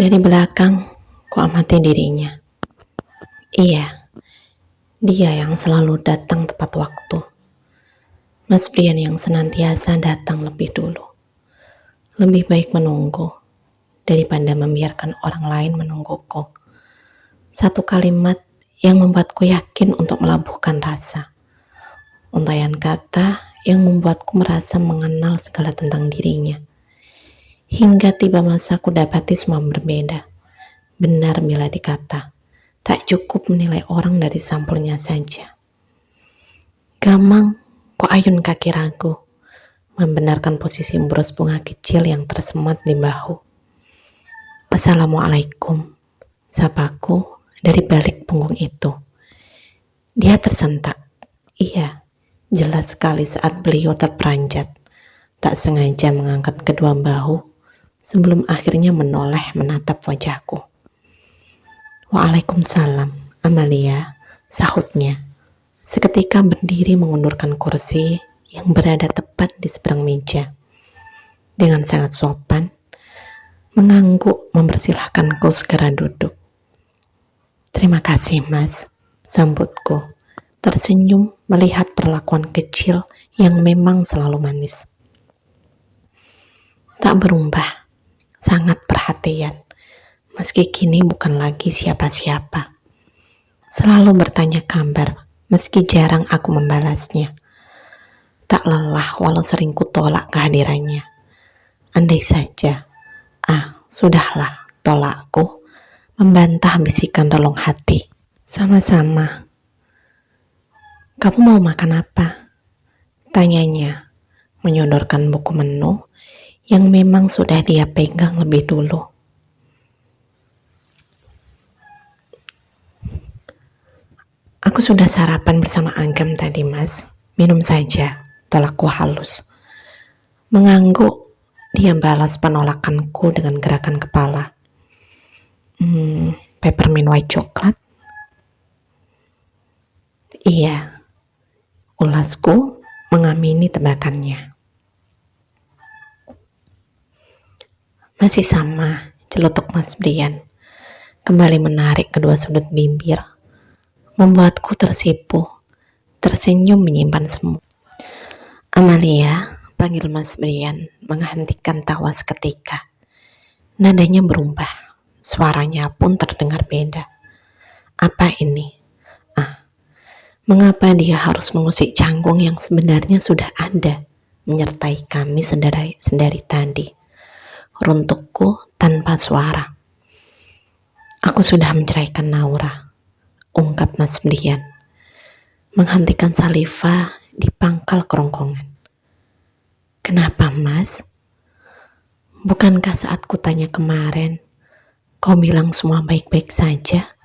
Dari belakang, ku amati dirinya. Iya, dia yang selalu datang tepat waktu. Mas Brian yang senantiasa datang lebih dulu. Lebih baik menunggu daripada membiarkan orang lain menungguku. Satu kalimat yang membuatku yakin untuk melabuhkan rasa. Untaian kata yang membuatku merasa mengenal segala tentang dirinya. Hingga tiba masa ku dapati semua berbeda. Benar bila dikata, tak cukup menilai orang dari sampulnya saja. Gamang, ku ayun kaki ragu, membenarkan posisi bros bunga kecil yang tersemat di bahu. Assalamualaikum, sapaku dari balik punggung itu. Dia tersentak. Iya, jelas sekali saat beliau terperanjat. Tak sengaja mengangkat kedua bahu sebelum akhirnya menoleh menatap wajahku. Waalaikumsalam, Amalia, sahutnya. Seketika berdiri mengundurkan kursi yang berada tepat di seberang meja. Dengan sangat sopan, mengangguk mempersilahkanku segera duduk. Terima kasih, Mas, sambutku. Tersenyum melihat perlakuan kecil yang memang selalu manis. Tak berubah, sangat perhatian. Meski kini bukan lagi siapa-siapa. Selalu bertanya kabar, meski jarang aku membalasnya. Tak lelah walau sering kutolak kehadirannya. Andai saja, sudahlah, tolakku, membantah bisikan relung hati. Sama-sama. Kamu mau makan apa? Tanyanya, menyodorkan buku menu yang memang sudah dia pegang lebih dulu. Aku sudah sarapan bersama Agam tadi, Mas. Minum saja, tolakku halus. Mengangguk, dia balas penolakanku dengan gerakan kepala. Peppermint white coklat? Iya, ulasku mengamini tebakannya. Masih sama, celutuk Mas Brian. Kembali menarik kedua sudut bibir. Membuatku tersipu, tersenyum menyimpan semua. Amalia, panggil Mas Brian, menghentikan tawa seketika. Nadanya berubah, suaranya pun terdengar beda. Apa ini? Mengapa dia harus mengusik canggung yang sebenarnya sudah ada, menyertai kami sedari tadi? Runtukku tanpa suara. Aku sudah menceraikan Naura, ungkap Mas Brian, menghentikan saliva di pangkal kerongkongan. Kenapa, Mas? Bukankah saat kutanya kemarin, kau bilang semua baik-baik saja?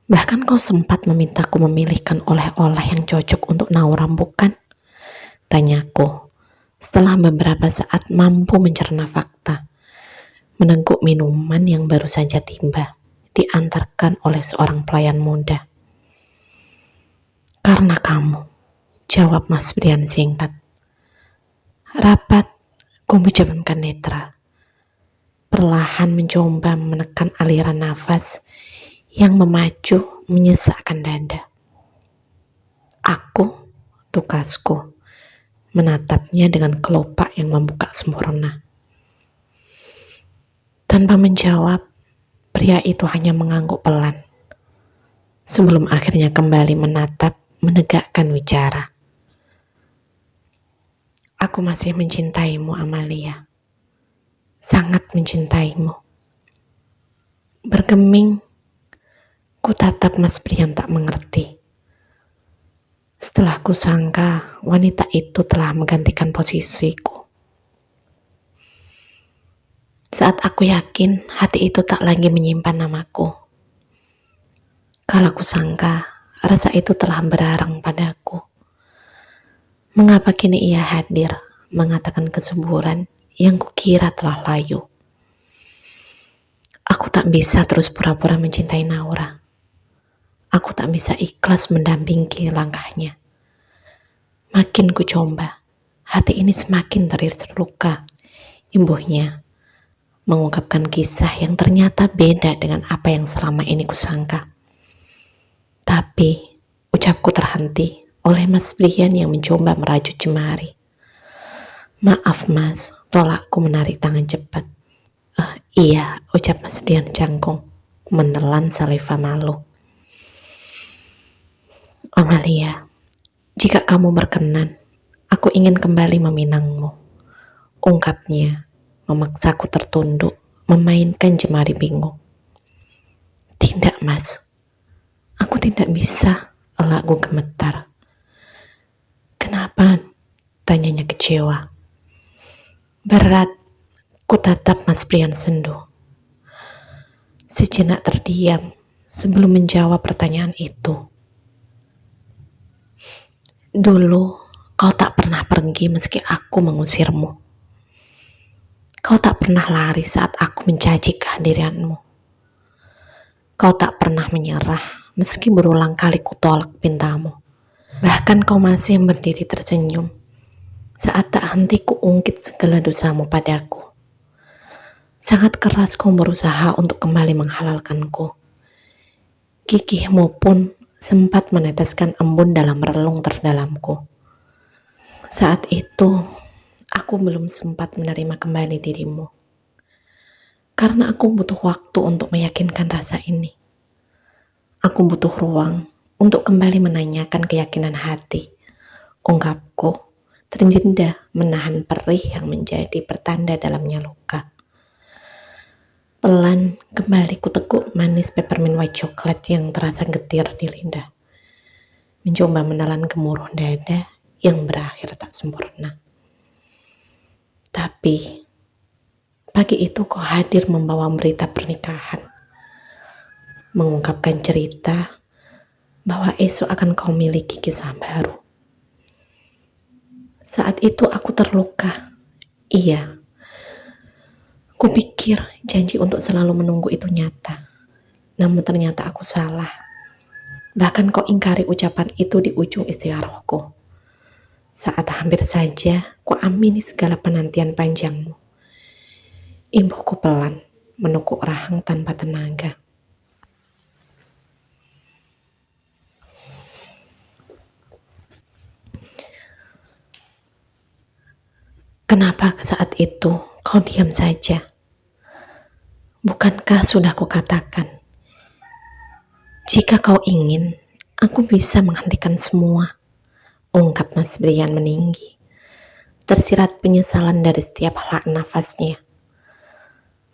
Bahkan kau sempat memintaku memilihkan oleh-oleh yang cocok untuk Naura, bukan? Tanyaku, setelah beberapa saat mampu mencerna fakta, meneguk minuman yang baru saja tiba, diantarkan oleh seorang pelayan muda. Karena kamu, jawab Mas Brian singkat. Rapat, ku menjamkan netra. Perlahan mencoba menekan aliran nafas yang memacu menyesakkan dada. Aku, tukasku, menatapnya dengan kelopak yang membuka sempurna. Tanpa menjawab, pria itu hanya mengangguk pelan. Sebelum akhirnya kembali menegakkan wicara. Aku masih mencintaimu, Amalia. Sangat mencintaimu. Bergeming, ku tatap Mas Brian tak mengerti. Setelah ku sangka wanita itu telah menggantikan posisiku. Saat aku yakin hati itu tak lagi menyimpan namaku. Kalau ku sangka rasa itu telah berarang padaku. Mengapa kini ia hadir mengatakan kesuburan yang kukira telah layu? Aku tak bisa terus pura-pura mencintai Naura. Aku tak bisa ikhlas mendampingi langkahnya. Makin ku coba, hati ini semakin terluka. Imbuhnya, mengungkapkan kisah yang ternyata beda dengan apa yang selama ini kusangka. Tapi ucapku terhenti oleh Mas Brian yang mencoba merajut jemari. "Maaf Mas," tolakku menarik tangan cepat. Iya," ucap Mas Brian canggung, menelan saliva malu. "Amalia, jika kamu berkenan, aku ingin kembali meminangmu," ungkapnya, memaksaku tertunduk, memainkan jemari bingung. "Tidak Mas, aku tidak bisa," elakku gemetar. "Kenapa?" tanyanya kecewa. "Berat," ku tatap Mas Brian sendu. Sejenak terdiam sebelum menjawab pertanyaan itu. "Dulu kau tak pernah pergi meski aku mengusirmu. Kau tak pernah lari saat aku mencaci kehadiranmu. Kau tak pernah menyerah meski berulang kali kutolak pintamu. Bahkan kau masih berdiri tersenyum saat tak henti kuungkit segala dosamu padaku. Sangat keras kau berusaha untuk kembali menghalalkanku. Gigihmu pun sempat meneteskan embun dalam relung terdalamku. Saat itu, aku belum sempat menerima kembali dirimu. Karena aku butuh waktu untuk meyakinkan rasa ini. Aku butuh ruang untuk kembali menanyakan keyakinan hati," ungkapku, terjeda menahan perih yang menjadi pertanda dalamnya luka. Pelan kembali kuteguk manis peppermint white chocolate yang terasa getir di lidah. Mencoba menelan gemuruh dada yang berakhir tak sempurna. Tapi pagi itu kau hadir membawa berita pernikahan, mengungkapkan cerita bahwa esok akan kau miliki kisah baru. Saat itu aku terluka. Iya, kupikir janji untuk selalu menunggu itu nyata. Namun ternyata aku salah. Bahkan kau ingkari ucapan itu di ujung istiarohku. Saat hampir saja ku amini segala penantian panjangmu. Ibuku pelan menukuk rahang tanpa tenaga. "Kenapa saat itu kau diam saja? Bukankah sudah kukatakan, jika kau ingin, aku bisa menghentikan semua," ungkap Mas Brian meninggi, tersirat penyesalan dari setiap helak nafasnya.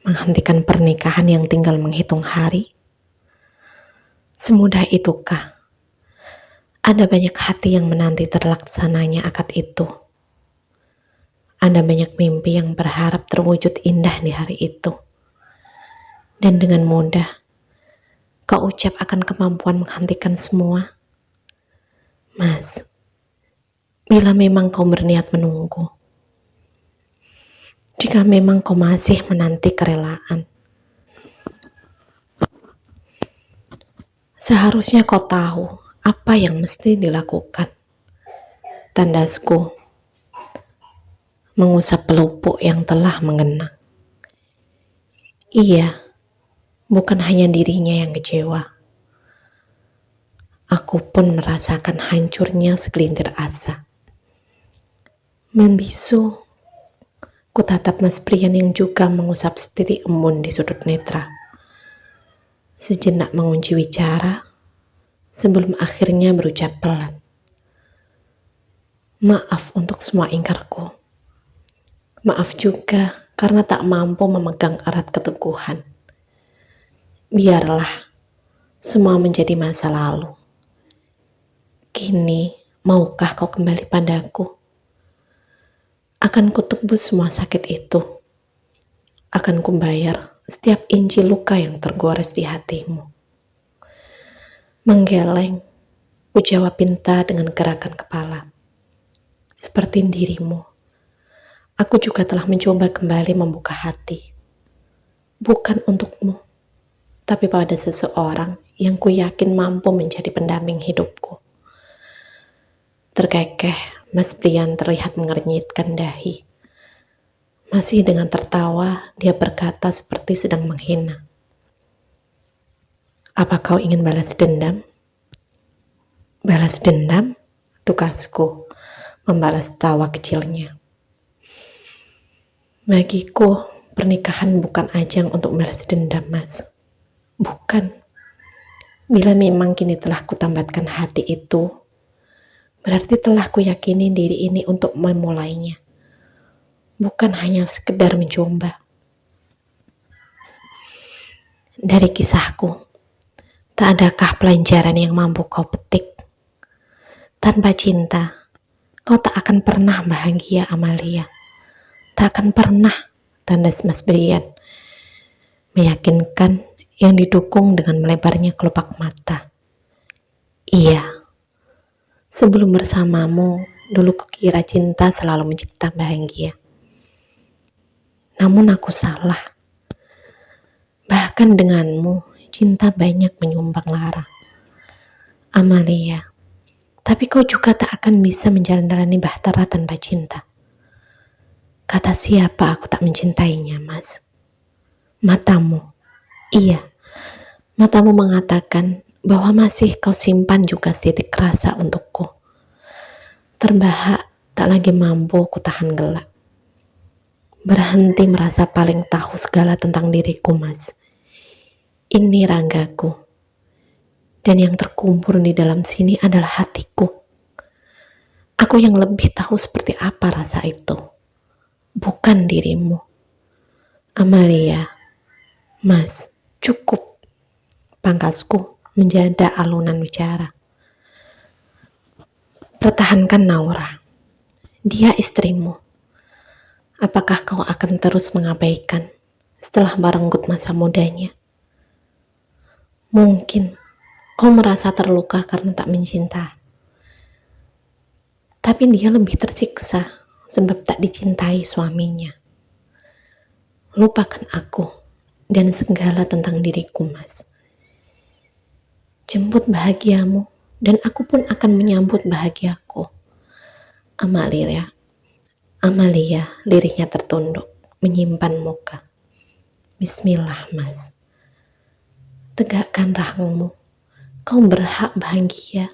Menghentikan pernikahan yang tinggal menghitung hari? Semudah itukah? Ada banyak hati yang menanti terlaksananya akad itu. Ada banyak mimpi yang berharap terwujud indah di hari itu. Dan dengan mudah, kau ucap akan kemampuan menghentikan semua. Mas, bila memang kau berniat menunggu, jika memang kau masih menanti kerelaan, seharusnya kau tahu apa yang mesti dilakukan. Tandasku mengusap pelupuk yang telah mengenang. Iya, bukan hanya dirinya yang kecewa. Aku pun merasakan hancurnya segelintir asa. Membisu, ku tatap Mas Brian yang juga mengusap setitik embun di sudut netra. Sejenak mengunci bicara, sebelum akhirnya berucap pelan. "Maaf untuk semua ingkarku. Maaf juga karena tak mampu memegang erat keteguhan. Biarlah semua menjadi masa lalu. Kini, maukah kau kembali padaku? Akan kutebus semua sakit itu. Akan kubayar setiap inci luka yang tergores di hatimu." Menggeleng, kujawab pinta dengan gerakan kepala. Seperti dirimu, aku juga telah mencoba kembali membuka hati. Bukan untukmu, tapi pada seseorang yang ku yakin mampu menjadi pendamping hidupku. Terkekeh, Mas Brian terlihat mengernyitkan dahi. Masih dengan tertawa, dia berkata seperti sedang menghina. Apa kau ingin balas dendam? Balas dendam? Tukasku membalas tawa kecilnya. Bagiku, pernikahan bukan ajang untuk balas dendam, Mas. Bukan. Bila memang kini telah kutambatkan hati itu, berarti telah kuyakini diri ini untuk memulainya. Bukan hanya sekedar mencoba. Dari kisahku, tak adakah pelajaran yang mampu kau petik? Tanpa cinta, kau tak akan pernah bahagia, Amalia. Tak akan pernah, tandas Mas Brian. Meyakinkan yang didukung dengan melebarnya kelopak mata. Iya, sebelum bersamamu, dulu kukira cinta selalu mencipta bahagia. Namun aku salah. Bahkan denganmu, cinta banyak menyumbang lara. Amalia, tapi kau juga tak akan bisa menjalani bahtera tanpa cinta. Kata siapa aku tak mencintainya, Mas? Matamu. Iya, matamu mengatakan bahwa masih kau simpan juga setitik rasa untukku. Terbahak, tak lagi mampu ku tahan gelak. Berhenti merasa paling tahu segala tentang diriku, Mas. Ini ragaku. Dan yang terkubur di dalam sini adalah hatiku. Aku yang lebih tahu seperti apa rasa itu. Bukan dirimu. Amalia, Mas, cukup. Pangkasku menjada alunan bicara. Pertahankan Naura. Dia istrimu. Apakah kau akan terus mengabaikan setelah merenggut masa mudanya? Mungkin kau merasa terluka karena tak mencinta. Tapi dia lebih tersiksa sebab tak dicintai suaminya. Lupakan aku dan segala tentang diriku, Mas. Jemput bahagiamu dan aku pun akan menyambut bahagiaku. Amalia, lirihnya tertunduk, menyimpan muka. Bismillah, Mas. Tegakkan rahangmu. Kau berhak bahagia.